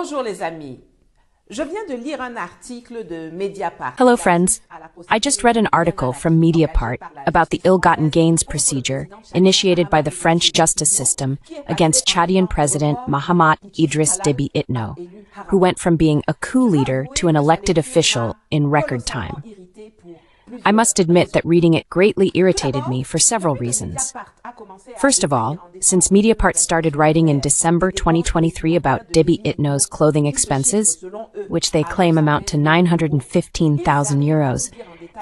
Bonjour les amis. Je viens de lire un article de Mediapart. Hello, friends. I just read an article from Mediapart about the ill-gotten gains procedure initiated by the French justice system against Chadian President Mahamat Idriss Deby Itno, who went from being a coup leader to an elected official in record time. I must admit that reading it greatly irritated me for several reasons. First of all, since Mediapart started writing in December 2023 about Deby Itno's clothing expenses, which they claim amount to 915,000 euros,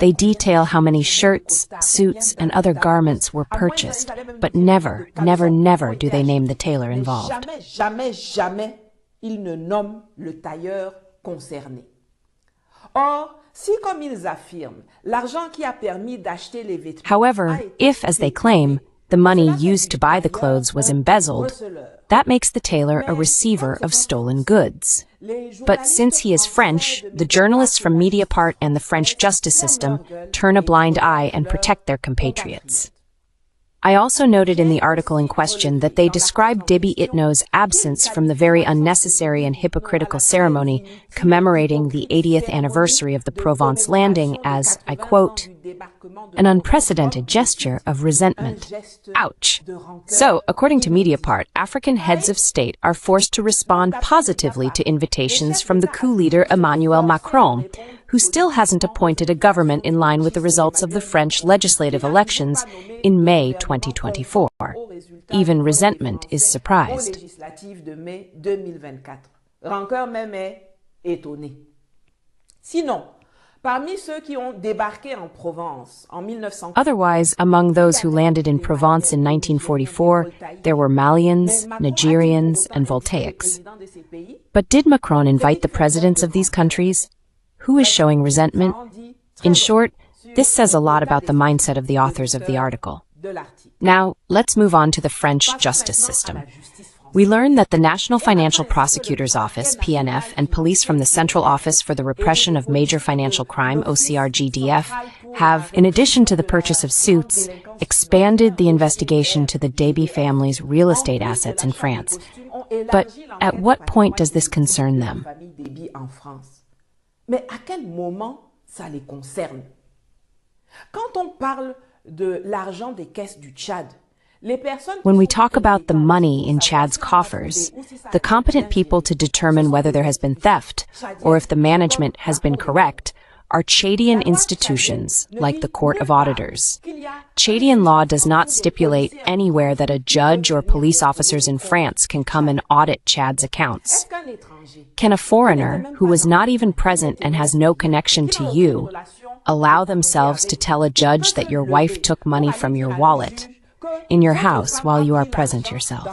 they detail how many shirts, suits, and other garments were purchased, but never do they name the tailor involved. Jamais, ils ne nomment le tailleur concerné. Or, si comme ils affirment, l'argent qui a permis d'acheter les vêtements. However, if, as they claim, the money used to buy the clothes was embezzled, that makes the tailor a receiver of stolen goods. But since he is French, the journalists from Mediapart and the French justice system turn a blind eye and protect their compatriots. I also noted in the article in question that they describe Deby Itno's absence from the very unnecessary and hypocritical ceremony commemorating the 80th anniversary of the Provence landing as, I quote, an unprecedented gesture of resentment. Ouch. So, according to Mediapart, African heads of state are forced to respond positively to invitations from the coup leader Emmanuel Macron, who still hasn't appointed a government in line with the results of the French legislative elections in May 2024. Even resentment is surprised. Otherwise, among those who landed in Provence in 1944, there were Malians, Nigerians, and Voltaics. But did Macron invite the presidents of these countries? Who is showing resentment? In short, this says a lot about the mindset of the authors of the article. Now, let's move on to the French justice system. We learn that the National Financial Prosecutor's Office, PNF, and police from the Central Office for the Repression of Major Financial Crime, OCRGDF, have, in addition to the purchase of suits, expanded the investigation to the Deby family's real estate assets in France. But at what point does this concern them? Mais à quel moment ça les concerne? Quand on parle de l'argent des caisses du Tchad, when we talk about the money in Chad's coffers, the competent people to determine whether there has been theft or if the management has been correct are Chadian institutions like the Court of Auditors. Chadian law does not stipulate anywhere that a judge or police officers in France can come and audit Chad's accounts. Can a foreigner, who was not even present and has no connection to you, allow themselves to tell a judge that your wife took money from your wallet in your house while you are present yourself?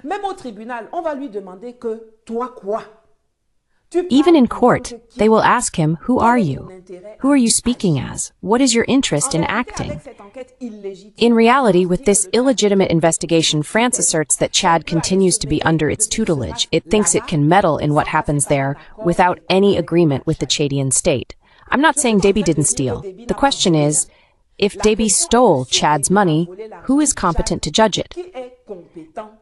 Même au tribunal, on va lui demander que toi quoi? Even in court, they will ask him, who are you? Who are you speaking as? What is your interest in acting? In reality, with this illegitimate investigation, France asserts that Chad continues to be under its tutelage. It thinks it can meddle in what happens there without any agreement with the Chadian state. I'm not saying Deby didn't steal. The question is, if Deby stole Chad's money, who is competent to judge it?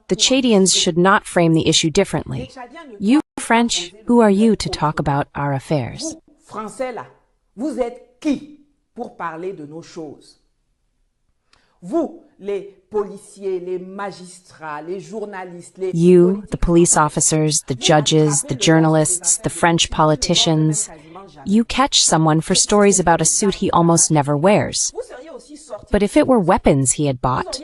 The Chadians should not frame the issue differently. You, French, who are you to talk about our affairs? Français là, vous êtes qui pour parler de nos choses? Vous, les policiers, les magistrats, les journalistes, les... You, the police officers, the judges, the journalists, the French politicians. You catch someone for stories about a suit he almost never wears. But if it were weapons he had bought,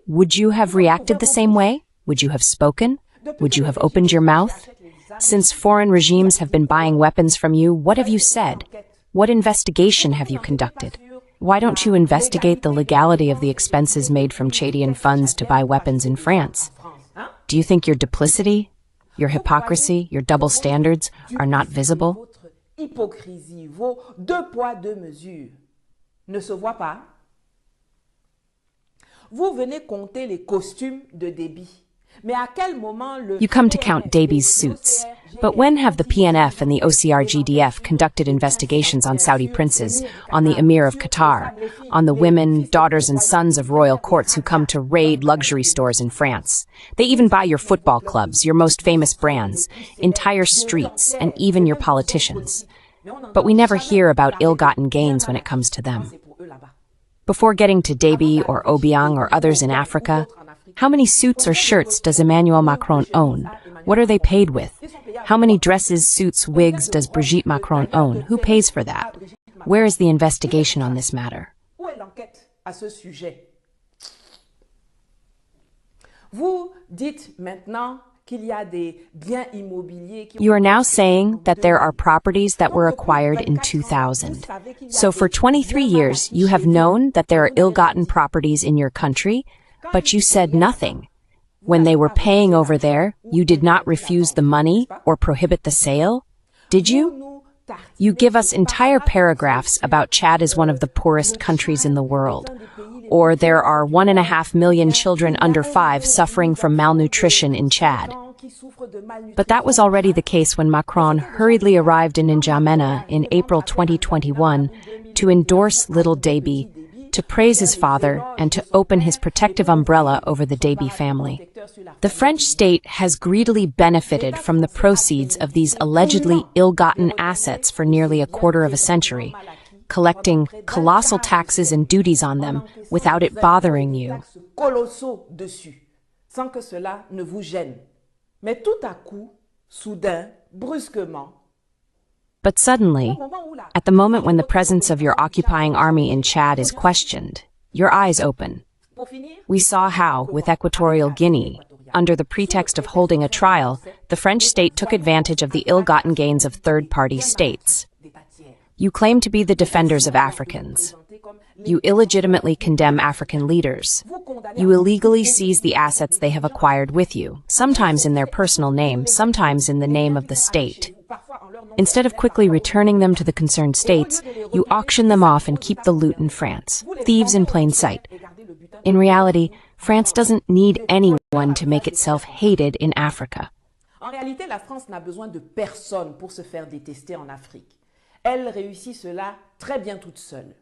would you have reacted the same way? Would you have spoken? Would you have opened your mouth? Since foreign regimes have been buying weapons from you, what have you said? What investigation have you conducted? Why don't you investigate the legality of the expenses made from Chadian funds to buy weapons in France? Do you think your duplicity, your hypocrisy, your double standards are not visible? Hypocrisie, vos deux poids, deux mesures ne se voient pas? Vous venez compter les costumes de Deby. You come to count Deby's suits. But when have the PNF and the OCR-GDF conducted investigations on Saudi princes, on the Emir of Qatar, on the women, daughters and sons of royal courts who come to raid luxury stores in France? They even buy your football clubs, your most famous brands, entire streets, and even your politicians. But we never hear about ill-gotten gains when it comes to them. Before getting to Deby or Obiang or others in Africa, how many suits or shirts does Emmanuel Macron own? What are they paid with? How many dresses, suits, wigs does Brigitte Macron own? Who pays for that? Where is the investigation on this matter? You are now saying that there are properties that were acquired in 2000. So for 23 years, you have known that there are ill-gotten properties in your country, but you said nothing. When they were paying over there, you did not refuse the money or prohibit the sale? Did you? You give us entire paragraphs about Chad is one of the poorest countries in the world, or there are 1.5 million children under 5 suffering from malnutrition in Chad. But that was already the case when Macron hurriedly arrived in N'Djamena in April 2021 to endorse little Deby, to praise his father, and to open his protective umbrella over the Deby family. The French state has greedily benefited from the proceeds of these allegedly ill-gotten assets for nearly a quarter of a century, collecting colossal taxes and duties on them without it bothering you. But suddenly, at the moment when the presence of your occupying army in Chad is questioned, your eyes open. We saw how, with Equatorial Guinea, under the pretext of holding a trial, the French state took advantage of the ill-gotten gains of third-party states. You claim to be the defenders of Africans. You illegitimately condemn African leaders. You illegally seize the assets they have acquired with you, sometimes in their personal name, sometimes in the name of the state. Instead of quickly returning them to the concerned states, you auction them off and keep the loot in France. Thieves in plain sight. In reality, France doesn't need anyone to make itself hated in Africa. En réalité, la France n'a besoin de personne pour se faire détester en Afrique. Elle réussit cela très bien toute seule.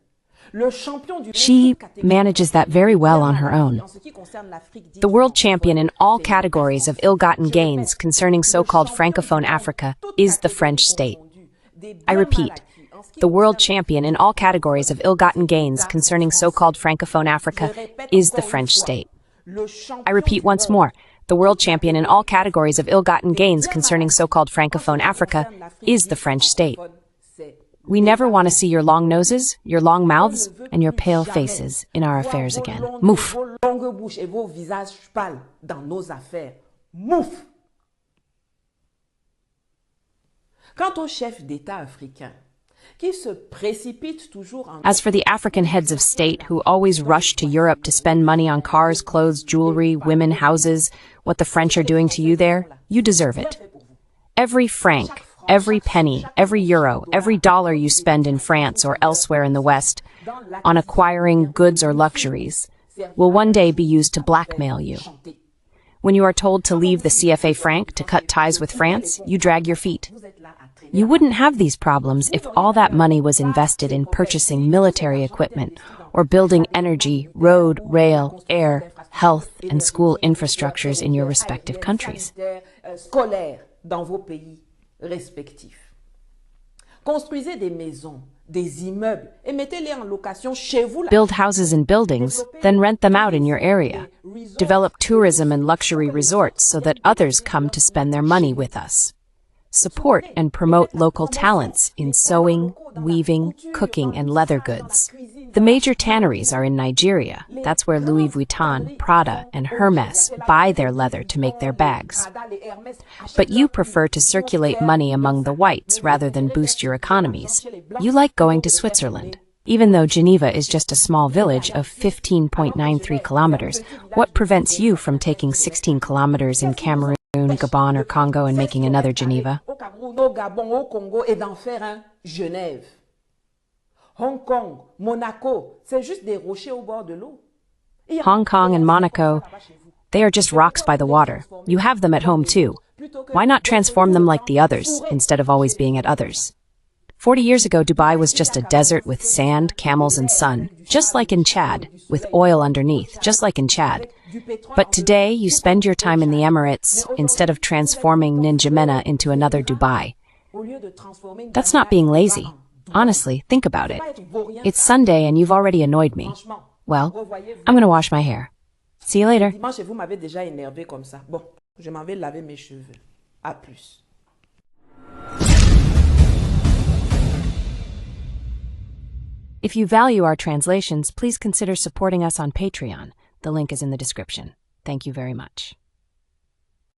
She manages that very well on her own. The world champion in all categories of ill-gotten gains concerning so-called Francophone Africa is the French state. I repeat, the world champion in all categories of ill-gotten gains concerning so-called Francophone Africa is the French state. I repeat once more, the world champion in all categories of ill-gotten gains concerning so-called Francophone Africa is the French state. We never want to see your long noses, your long mouths, and your pale faces in our affairs again. Mouf! As for the African heads of state who always rush to Europe to spend money on cars, clothes, jewelry, women, houses, what the French are doing to you there, you deserve it. Every franc, every penny, every euro, every dollar you spend in France or elsewhere in the West on acquiring goods or luxuries will one day be used to blackmail you. When you are told to leave the CFA franc to cut ties with France, you drag your feet. You wouldn't have these problems if all that money was invested in purchasing military equipment or building energy, road, rail, air, health, and school infrastructures in your respective countries. Respectifs. Construisez des maisons, des immeubles et mettez-les en location chez vous. Build houses and buildings, then rent them out in your area. Develop tourism and luxury resorts so that others come to spend their money with us. Support and promote local talents in sewing, weaving, cooking, and leather goods. The major tanneries are in Nigeria. That's where Louis Vuitton, Prada, and Hermes buy their leather to make their bags. But you prefer to circulate money among the whites rather than boost your economies. You like going to Switzerland. Even though Geneva is just a small village of 15.93 kilometers, what prevents you from taking 16 kilometers in Cameroon, Gabon, or Congo and making another Geneva? Hong Kong, Monaco, c'est juste des rochers au bord de l'eau. Hong Kong and Monaco, They are just rocks by the water. You have them at home too. Why not transform them like the others, instead of always being at others? 40 years ago, Dubai was just a desert with sand, camels, and sun, just like in Chad, with oil underneath, just like in Chad. But today, you spend your time in the Emirates instead of transforming N'Djamena into another Dubai. That's not being lazy. Honestly, think about it. It's Sunday and you've already annoyed me. Well, I'm gonna wash my hair. See you later. Dimanche, vous m'avez déjà énervé comme ça. Bon, je m'en vais laver mes cheveux. À plus. If you value our translations, please consider supporting us on Patreon. The link is in the description. Thank you very much.